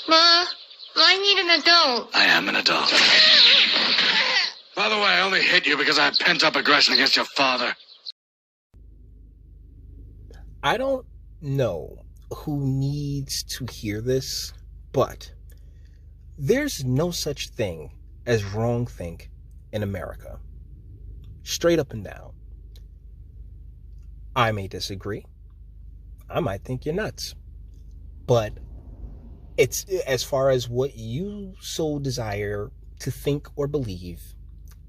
Ma, I need an adult. I am an adult. By the way, I only hit you because I had pent-up aggression against your father. I don't know who needs to hear this, but there's no such thing as wrongthink in America. Straight up and down. I may disagree. I might think you're nuts. But it's as far as what you so desire to think or believe,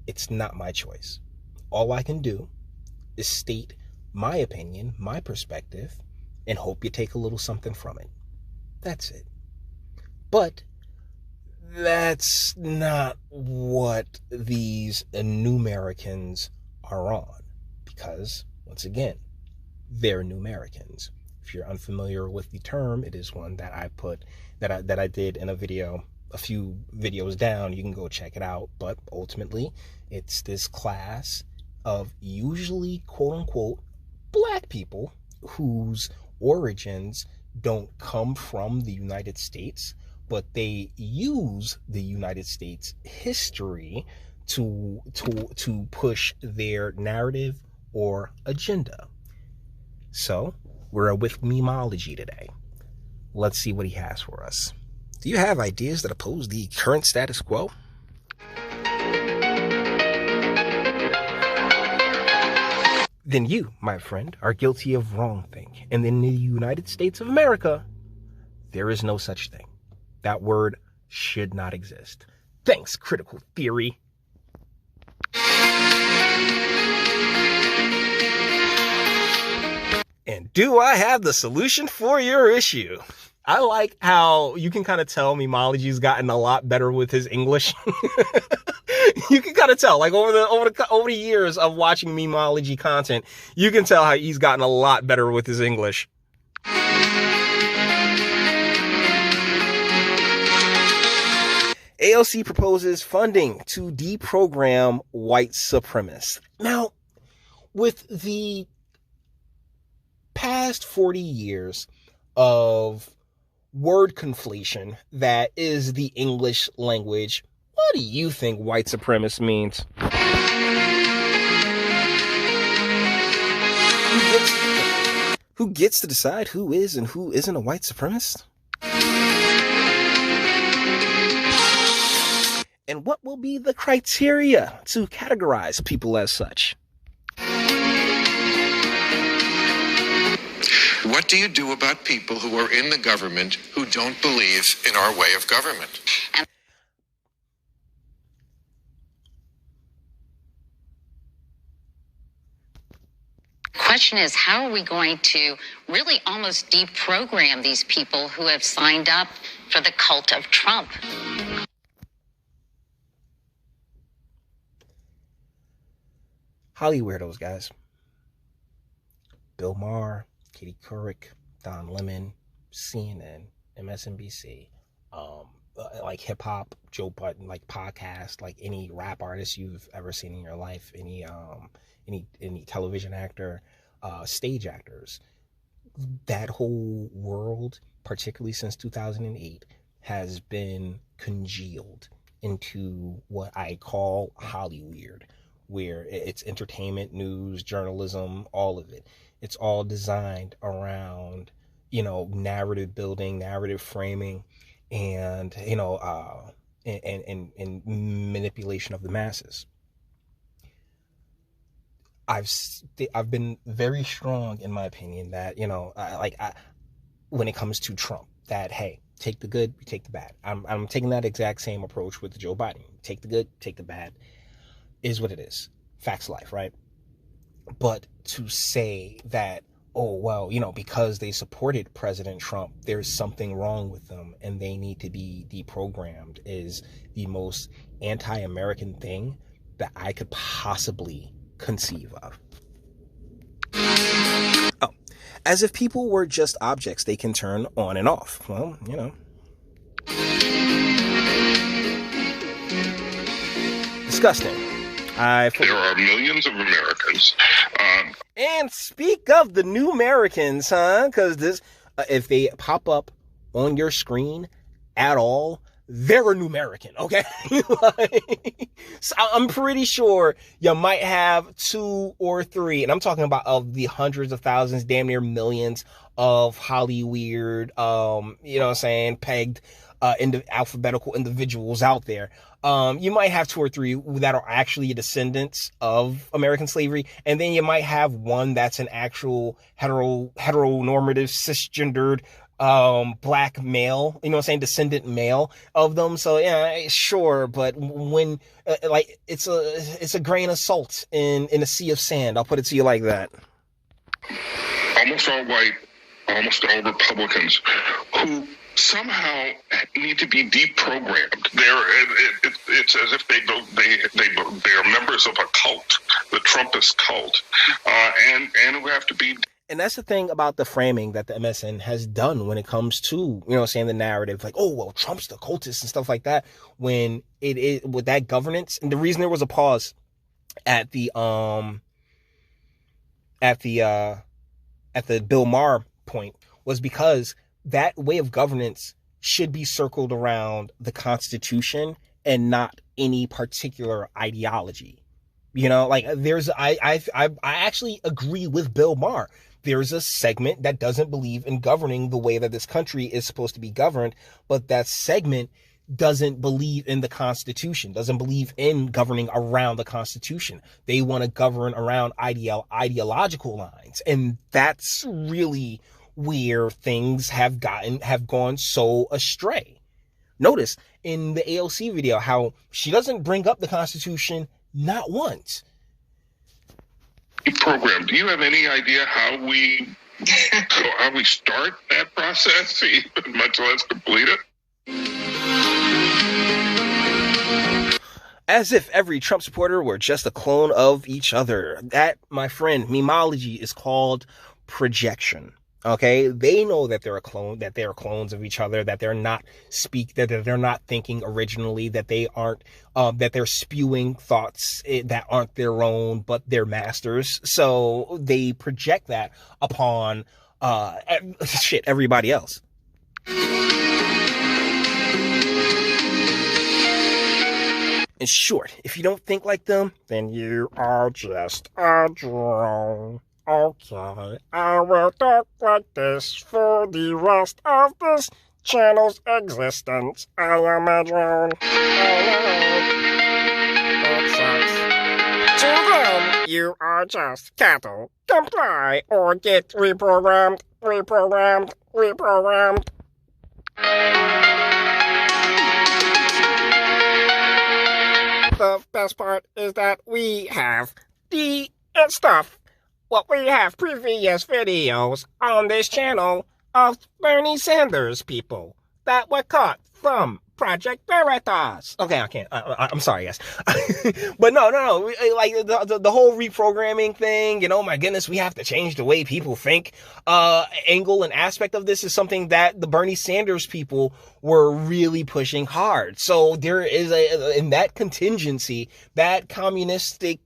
it's not my choice. All I can do is state my opinion, my perspective, and hope you take a little something from it. That's it. But that's not what these New Americans are on. Because, once again, they're New Americans. If you're unfamiliar with the term, it is one that I did in a video, a few videos down. You can go check it out. But ultimately, it's this class of usually, quote unquote, black people whose origins don't come from the United States, but they use the United States history to push their narrative or agenda. So we're with memology today. Let's see what he has for us. Do you have ideas that oppose the current status quo? Then you, my friend, are guilty of wrongthink. And in the United States of America, there is no such thing. That word should not exist. Thanks, critical theory. And do I have the solution for your issue? I like how you can kind of tell Memology's gotten a lot better with his English. You can kind of tell, like over the years of watching Memology content, you can tell how he's gotten a lot better with his English. AOC proposes funding to deprogram white supremacists. Now, with the past 40 years of word conflation that is the English language, what do you think white supremacist means? Who gets to decide who is and who isn't a white supremacist? And what will be the criteria to categorize people as such? What do you do about people who are in the government who don't believe in our way of government? Question is, how are we going to really almost deprogram these people who have signed up for the cult of Trump? Holly weirdos, guys. Bill Maher, Katie Couric, Don Lemon, CNN, MSNBC, like hip hop, Joe Budden, like podcast, like any rap artist you've ever seen in your life, any television actor, stage actors. That whole world, particularly since 2008, has been congealed into what I call Hollyweird, where it's entertainment, news, journalism, all of it. It's all designed around, narrative building, narrative framing, and, and manipulation of the masses. I've been very strong in my opinion that, when it comes to Trump, that, hey, take the good, we take the bad. I'm taking that exact same approach with Joe Biden. Take the good, take the bad. Is what it is. Facts of life, right? But to say that, oh, well, because they supported President Trump, there's something wrong with them and they need to be deprogrammed is the most anti-American thing that I could possibly conceive of. Oh, as if people were just objects they can turn on and off. Well, disgusting. There are millions of Americans. And speak of the new Americans, huh? Because if they pop up on your screen at all, they're a Numerican, okay? So I'm pretty sure you might have 2 or 3, and I'm talking about of the hundreds of thousands, damn near millions of Hollyweird, pegged alphabetical individuals out there. You might have 2 or 3 that are actually descendants of American slavery, and then you might have one that's an actual heteronormative, cisgendered, black male, descendant male of them. So yeah, sure. But when, it's a grain of salt in a sea of sand. I'll put it to you like that. Almost all white, almost all Republicans who somehow need to be deprogrammed. It's as if they are members of a cult, the Trumpist cult, and who have to be. And that's the thing about the framing that the MSN has done when it comes to, the narrative, like, oh, well, Trump's the cultist and stuff like that. When it is with that governance, and the reason there was a pause at the Bill Maher point was because that way of governance should be circled around the Constitution and not any particular ideology. I actually agree with Bill Maher. There's a segment that doesn't believe in governing the way that this country is supposed to be governed, but that segment doesn't believe in the Constitution, doesn't believe in governing around the Constitution. They want to govern around ideological lines. And that's really where things have gone so astray. Notice in the AOC video how she doesn't bring up the Constitution not once. Program. Do you have any idea how we start that process, much less complete it? As if every Trump supporter were just a clone of each other. That, my friend, memology is called projection. Okay, they know that they're a clone, that they're clones of each other, that they're not that they're not thinking originally, that they aren't, that they're spewing thoughts that aren't their own, but they're masters. So they project that upon, everybody else. In short, if you don't think like them, then you are just a drone. Okay, I will talk like this for the rest of this channel's existence. I am a drone. That sucks. To them, you are just cattle. Comply or get reprogrammed. The best part is that we have the stuff. Well, we have previous videos on this channel of Bernie Sanders people that were caught from Project Veritas. Okay, I can't. I'm sorry, guys. But no. Like the whole reprogramming thing, my goodness, we have to change the way people think. Angle and aspect of this is something that the Bernie Sanders people were really pushing hard. So there is in that contingency, that communistic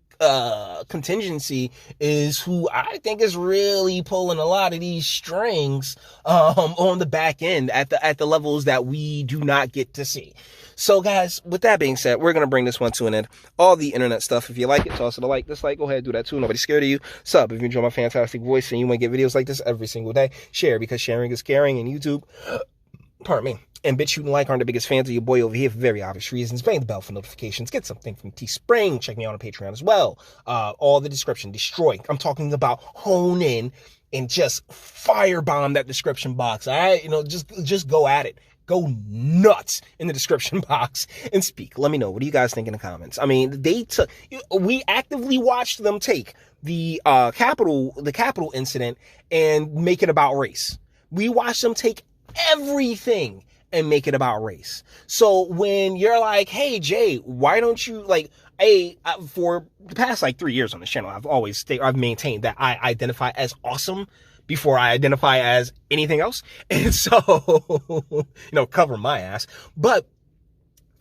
contingency is who I think is really pulling a lot of these strings on the back end at the levels that we do not get to see. So guys, with that being said, we're going to bring this one to an end. All the internet stuff, if you like it, toss it a like, dislike, go ahead, do that too. Nobody's scared of you. Sub if you enjoy my fantastic voice and you want to get videos like this every single day. Share because sharing is caring, and YouTube, pardon me, and Bitchute and Like aren't the biggest fans of your boy over here for very obvious reasons. Bang the bell for notifications. Get something from Teespring. Check me out on Patreon as well. All the description. Destroy. I'm talking about hone in and just firebomb that description box. All right? Just go at it. Go nuts in the description box and speak. Let me know. What do you guys think in the comments? I mean, we actively watched them take the Capitol incident and make it about race. We watched them take everything and make it about race. So when you're like, hey, Jay, why don't you for the past 3 years on this channel, I've maintained that I identify as awesome before I identify as anything else. And so, cover my ass. But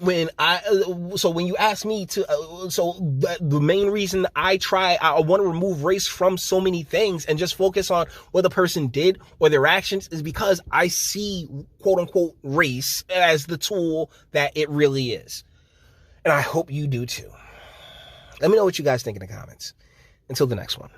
when you ask me to, the main reason I want to remove race from so many things and just focus on what the person did or their actions is because I see quote unquote race as the tool that it really is. And I hope you do too. Let me know what you guys think in the comments. Until the next one.